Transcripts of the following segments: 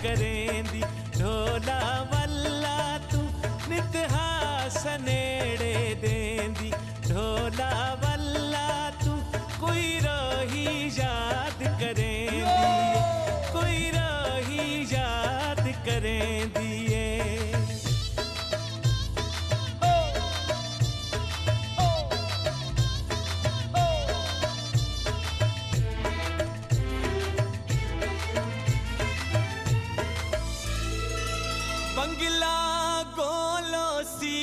करेंदी ढोला वल्ला तू नित हास नेड़े देंदी ढोला वल्ला तू कोई रही याद करेंदी कोई रही याद करेंदी बंगला गोलोसी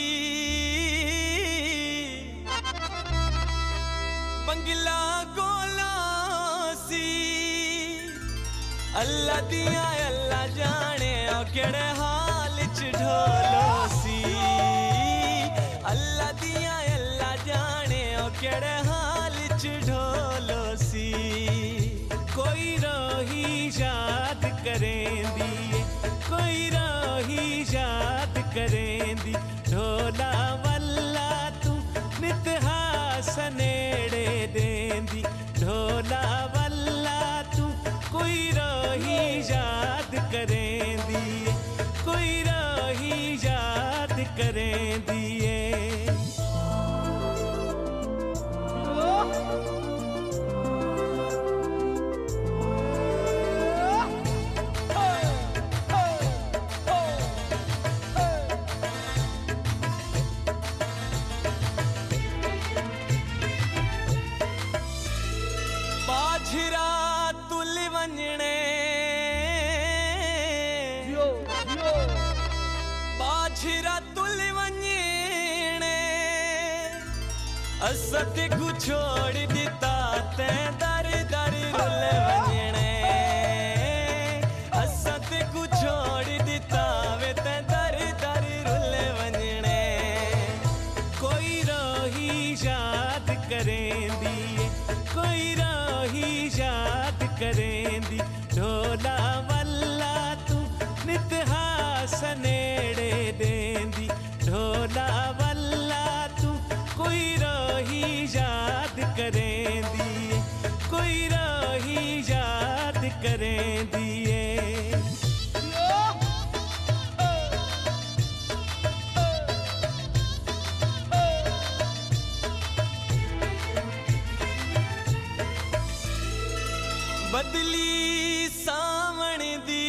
बंगला गोलोसी अल्लाह दिया अल्लाह जाने केड़े हाल च ढोलोसी अल्लाह दिया अल्लाह जाने केड़े हाल च ढोलोसी कोई रही याद करेंदी कोई रही याद करेंदी ढोला वल्ला तू नित हास नेड़े देंदी ढोला वल्ला तू कोई रही याद करेंदी कोई रही याद करेंदी बाझरा तुल वंजणे बाझरा तुल वंजणे असत को छोड़ दिता ते दर दर रुल वंजणे असत को छोड़ दिता वे ते दर दर रुल वंजणे कोई रही याद करेंदी कोई रही याद करेंदी ढोला वल्ला तू नित हास नेड़े देंदी ढोला वल्ला तू कोई रही याद करेंदी कोई रही याद करेंदी बदली सावण दी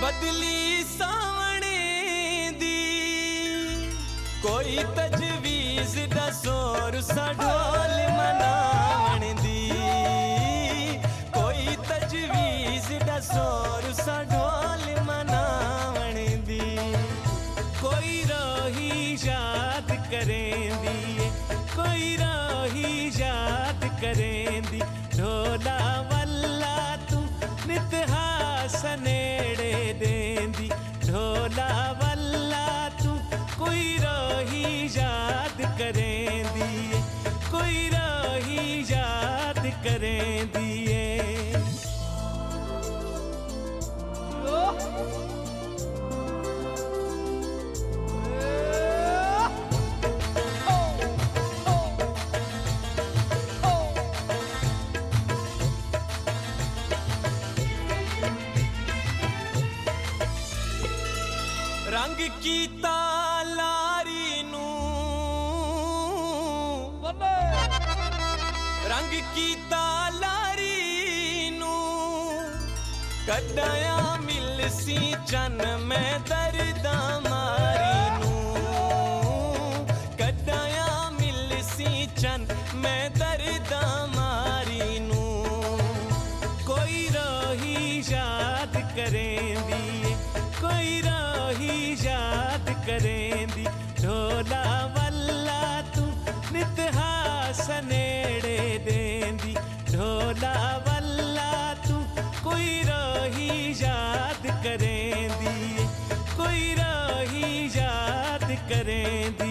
बदली सावण दी कोई तजवीज दसोर सा ढोल मनावण दी कोई तजवीज दसोर सा ढोल मनावण दी कोई रही याद करेंदी कोई रही याद करेंदी ढोला वल्ला तू नित हास नेड़े देंदी ढोला वल्ला तू कोई रही याद करेंदी कोई रही याद करेंदी रंग की तालारी नू रंग की तालारी नू कदाया मिल सी चन में दर्दा मारी नू कदाया मिल सी चन में दर्दा मारी नू कोई रही याद करेंदी कोई रही याद करेंदी ढोला वल्ला तू नित हास नेड़े देंदी ढोला वल्ला तू कोई रही याद करेंदी कोई रही याद करेंदी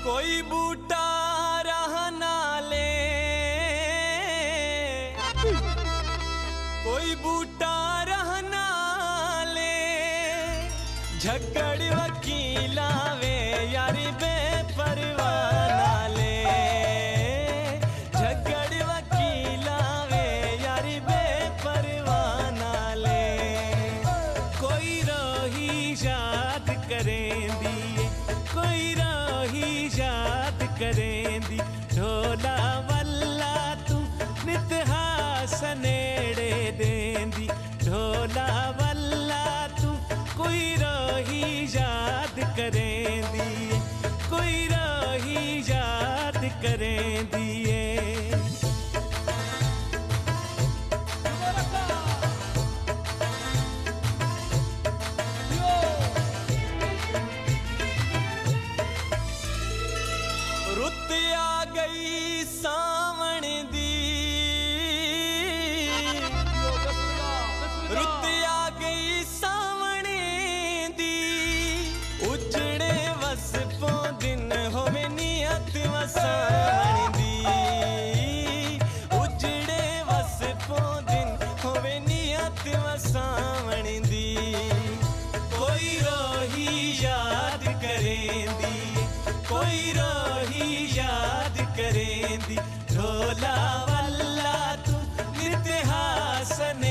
कोई बूटा रहना ले कोई बूटा झगड़ वकीला वे यारी बेपरवाह नाले, झगड़ वकीला वे यारी बेपरवाह नाले। कोई रोही याद करेंदी, कोई रोही याद करेंदी, ढोला वल्ला तू नित हासनेड़े देंदी, ढोला वल्ला तू कोई रोही याद करेंदी, कोई रोही याद करेंदी। रुत आ गई सावण दी, रुत आ गई सावण दी, उजड़े वसपों दिन होवे नियत वसावण दी, उजड़े वसपों दिन होवे नियत वसावण दी। कोई रोही याद करेंदी, कोई रोही याद करेंदी, ढोला वल्ला तू नित हासन